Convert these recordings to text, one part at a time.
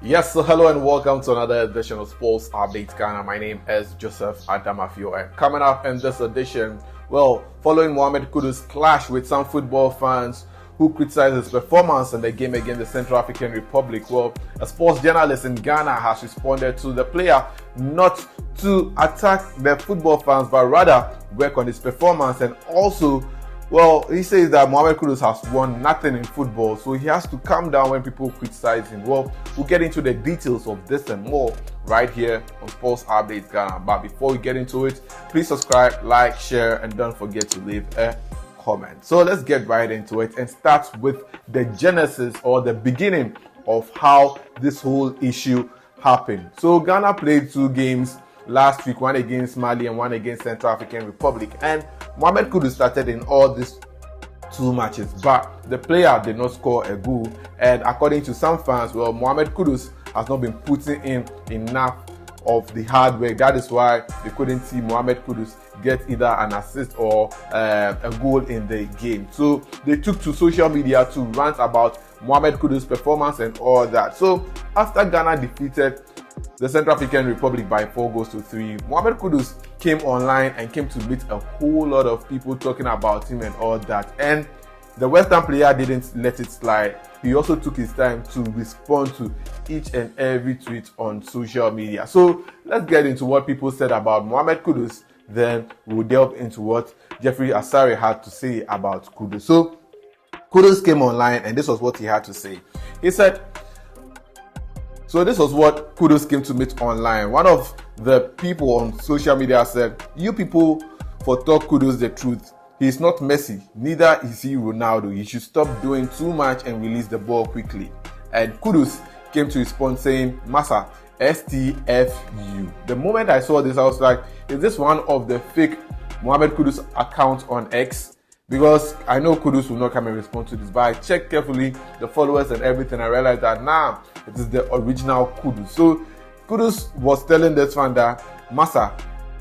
Yes, so hello and welcome to another edition of Sports Update Ghana. My name is Joseph Adamafio, and coming up in this edition, following Mohamed Kudus' clash with some football fans who criticized his performance in the game against the Central African Republic, a sports journalist in Ghana has responded to the player not to attack the football fans, but rather work on his performance. And also, he says that Mohamed Kudus has won nothing in football, so he has to calm down when people criticize him. We'll get into the details of this and more right here on Sports Update Ghana. But before we get into it, please subscribe, like, share, and don't forget to leave a comment. So let's get right into it and start with the genesis or the beginning of how this whole issue happened. So Ghana played 2 games last week, one against Mali and one against Central African Republic, and Mohamed Kudus started in all these 2 matches, but the player did not score a goal. And according to some fans, Mohamed Kudus has not been putting in enough of the hard work. That is why they couldn't see Mohamed Kudus get either an assist or a goal in the game. So they took to social media to rant about Mohamed Kudus' performance and all that. So after Ghana defeated the Central African Republic by 4-3, Mohamed Kudus came online and came to meet a whole lot of people talking about him and all that. And the Western player didn't let it slide. He also took his time to respond to each and every tweet on social media. So let's get into what people said about Mohamed Kudus. Then we'll delve into what Jeffrey Asare had to say about Kudus. So Kudus came online and this was what he had to say. He said, so this was what Kudus came to meet online. One of the people on social media said, "You people for talk Kudus the truth. He's not Messi, neither is he Ronaldo. He should stop doing too much and release the ball quickly." And Kudus came to respond saying, "Massa, STFU." The moment I saw this, I was like, is this one of the fake Mohamed Kudus accounts on X? Because I know Kudus will not come and respond to this, but I checked carefully the followers and everything. I realized that it is the original Kudus. So Kudus was telling this fan that, "Massa,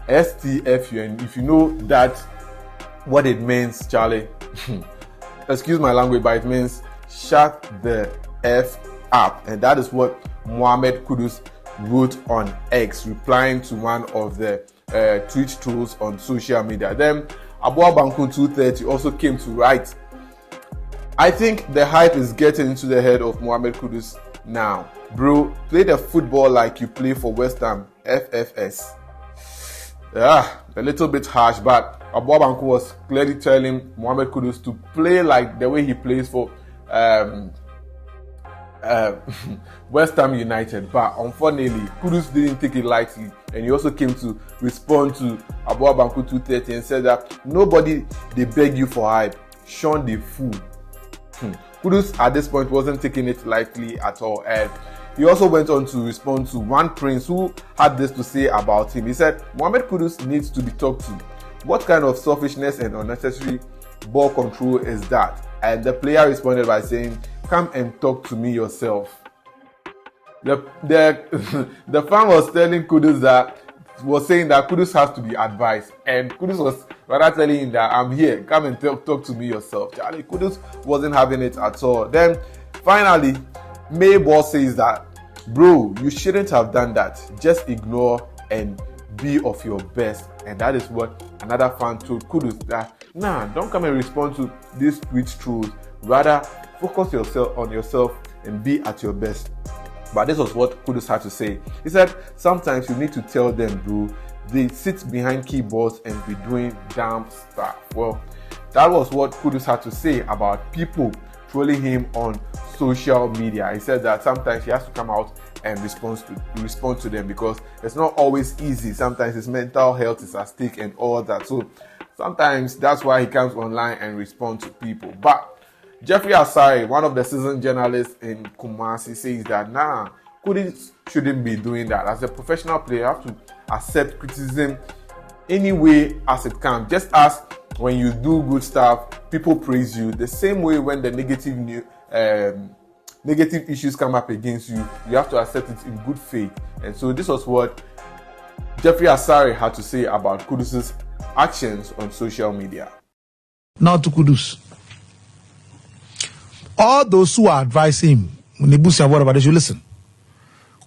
STFU," and if you know that what it means, Charlie, excuse my language, but it means shut the F up. And that is what Mohamed Kudus wrote on X, replying to one of the tweet trolls on social media. Then Aboa Bankun 230 also came to write, "I think the hype is getting into the head of Mohamed Kudus now. Bro, play the football like you play for West Ham, FFS." A little bit harsh, but Aboa Bankun was clearly telling Mohamed Kudus to play like the way he plays for West Ham United. But unfortunately, Kudus didn't take it lightly, and he also came to respond to Aboa Bankun 230 and said that nobody they beg you for hype, Sean the fool. Kudus at this point wasn't taking it lightly at all, and he also went on to respond to one prince who had this to say about him. He said, "Mohamed Kudus needs to be talked to. What kind of selfishness and unnecessary ball control is that?" And the player responded by saying, "Come and talk to me yourself." The fan was telling Kudus saying that Kudus has to be advised, and Kudus was rather telling him that, "I'm here, come and talk to me yourself." Charlie, Kudus wasn't having it at all. Then finally, Mayball says that, "Bro, you shouldn't have done that. Just ignore and be of your best." And that is what another fan told Kudus, that don't come and respond to these tweet trolls. Rather, focus on yourself and be at your best. But this was what Kudus had to say. He said, "Sometimes you need to tell them, bro, they sit behind keyboards and be doing damn stuff." Well, that was what Kudus had to say about people trolling him on social media. He said that sometimes he has to come out and respond to them because it's not always easy. Sometimes his mental health is at stake and all that. So sometimes that's why he comes online and responds to people. But Jeffrey Asare, one of the seasoned journalists in Kumasi, says that Kudus shouldn't be doing that. As a professional player, you have to accept criticism any way as it comes. Just as when you do good stuff, people praise you. The same way when the negative issues come up against you, you have to accept it in good faith. And so this was what Jeffrey Asare had to say about Kudus' actions on social media. Now to Kudus. All those who are advising him, when they boost whatever, they should listen.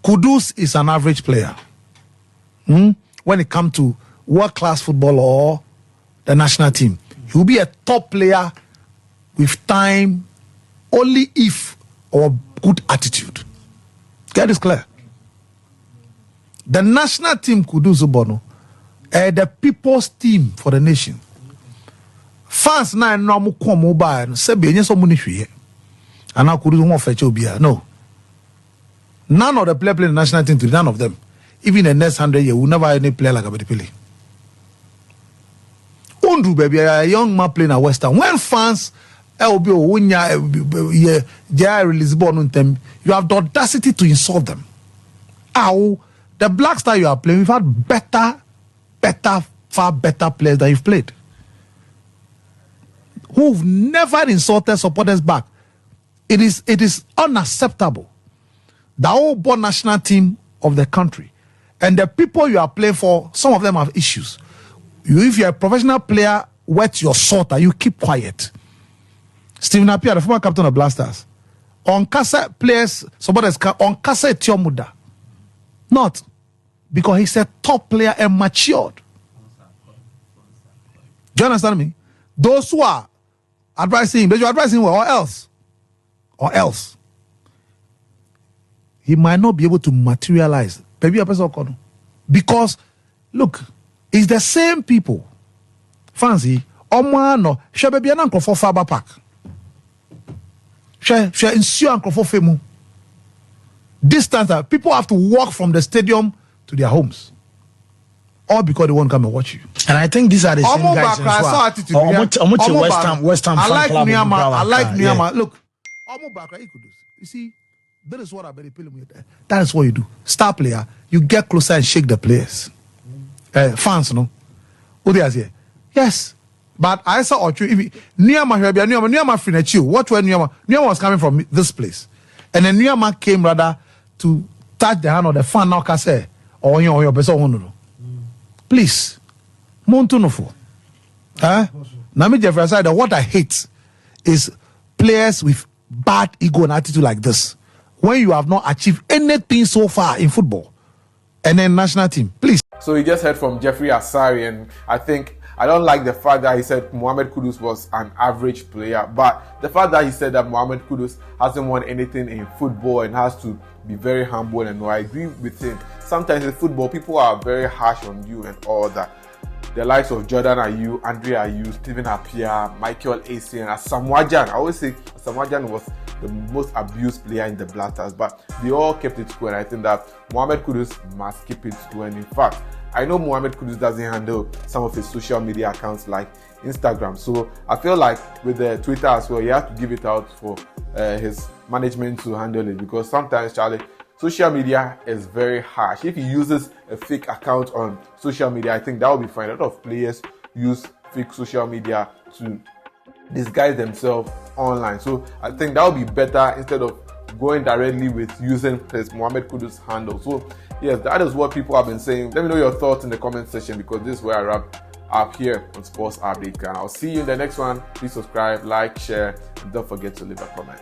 Kudus is an average player. When it comes to world-class football or the national team, he will be a top player with time only if or good attitude. Get this clear. The national team Kudus Bono, the people's team for the nation. Fans na no mo come mobile say be enye so mo ni hwe. And now Kudus won't fetch obia. No. None of the players playing the national team today, none of them. Even the next 100 years, we'll never have any player like Abedipele. Undu baby, a young man playing at West Ham. When fans release ball on them, you have the audacity to insult them. Ow, the Black Star you are playing, we've had far better players than you've played. Who've never insulted supporters back. It is unacceptable. The whole born national team of the country and the people you are playing for, some of them have issues. If you're a professional player, wet your salt, you keep quiet. Stephen Appiah, the former captain of Blasters, on Kasa players, somebody on Kasa Etiomuda. Not because he's a top player and matured. Do you understand me? Those who are advising him, but you're advising him, or else. He might not be able to materialize. Because, look, it's the same people. Fancy, Omano, she be an uncle for Faber Park. She ensure uncle for Femu. Distance, people have to walk from the stadium to their homes. All because they won't come and watch you. And I think these are the same guys as well. West Ham I like Club. I like Niyama. Look, you see, that is what I believe. That is what you do. Star player, you get closer and shake the players. Fans, no? Who they are here? Yes. But I saw Niyama Finechu. What were Niyama? Niyama was coming from this place. And then Niyama came rather to touch the hand of the fan now say, or your person. Please. Montunofo. Nami Jeffrey said that what I hate is players with bad ego and attitude like this. When you have not achieved anything so far in football and then national team, please. So you just heard from Jeffrey Asari, and I don't like the fact that he said Mohamed Kudus was an average player, but the fact that he said that Mohamed Kudus hasn't won anything in football and has to be very humble, and I agree with him. Sometimes in football, people are very harsh on you and all that. The likes of Jordan Ayew, Andre Ayew, Stephen Appiah, Michael Essien, and Asamoah. I always say Asamoah was the most abused player in the Blasters, but they all kept it cool, and I think that Mohamed Kudus must keep it cool. And in fact, I know Mohamed Kudus doesn't handle some of his social media accounts like Instagram, so I feel like with the Twitter as well, you have to give it out for his management to handle it, because sometimes, Charlie, social media is very harsh. If he uses a fake account on social media, I think that will be fine. A lot of players use fake social media to disguise themselves online. So I think that would be better instead of going directly with using his Mohamed Kudus handle. So yes, that is what people have been saying. Let me know your thoughts in the comment section, because this is where I wrap up here on Sports Update. And I'll see you in the next one. Please subscribe, like, share, and don't forget to leave a comment.